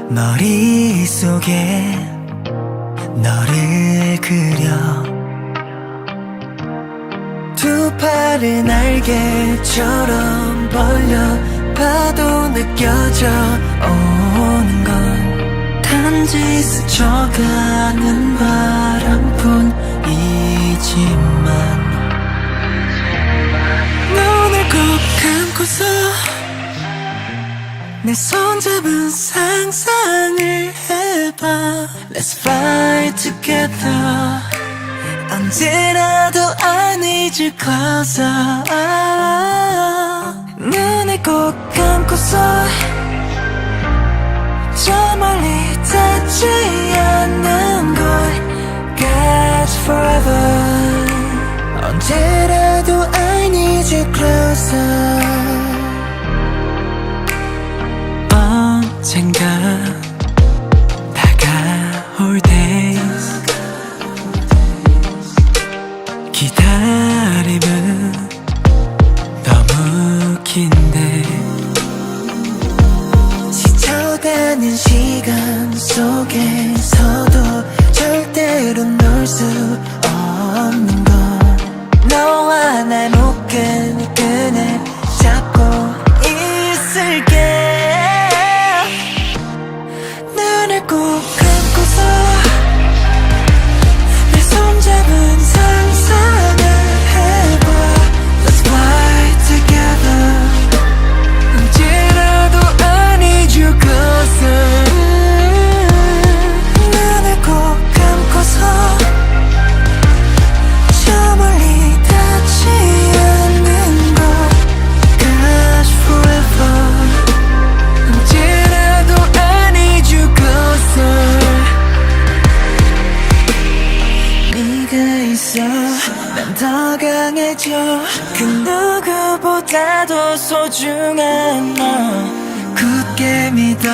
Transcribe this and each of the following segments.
머릿속에 너를 그려 두 팔은 날개처럼 벌려 봐도 느껴져 오는 건 단지 스쳐가는 바람뿐이지만 눈을 꼭 감고서 내 손잡은 상상을 해봐. Let's fly together. 언제라도 I need you closer. 눈을 꼭 감고서 저 멀리 닿지 않는 곳 Catch forever. 언제라도 I need you closer. 언젠가 다가올 days 기다림은 너무 긴데 스쳐가는 시간 속에서도 절대로 놓을 수 없는 건 너와 날 묶은 끈을 잡고 있을게. 눈을 꼭 감고서 내 손잡은 상상을 해봐. Let's fly together. 언제라도 I need you closer. 눈을 꼭 감고서 저 멀리 닿지 않는 곳 Gosh forever. 언제라도 I need you closer. 네가 있어 난 더 강해져. 그 누구보다도 소중한 너 굳게 믿어.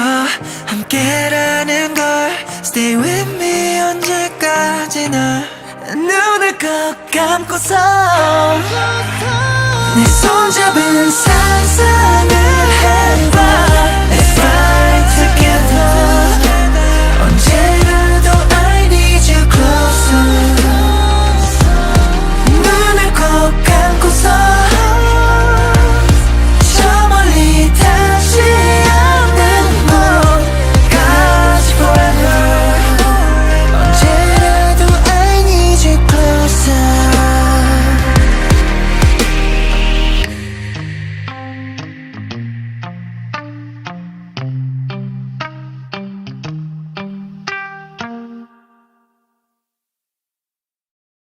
함께라는 걸 Stay with me 언제까지나. 눈을 꼭 감고서 내 손잡은 상상을 해봐.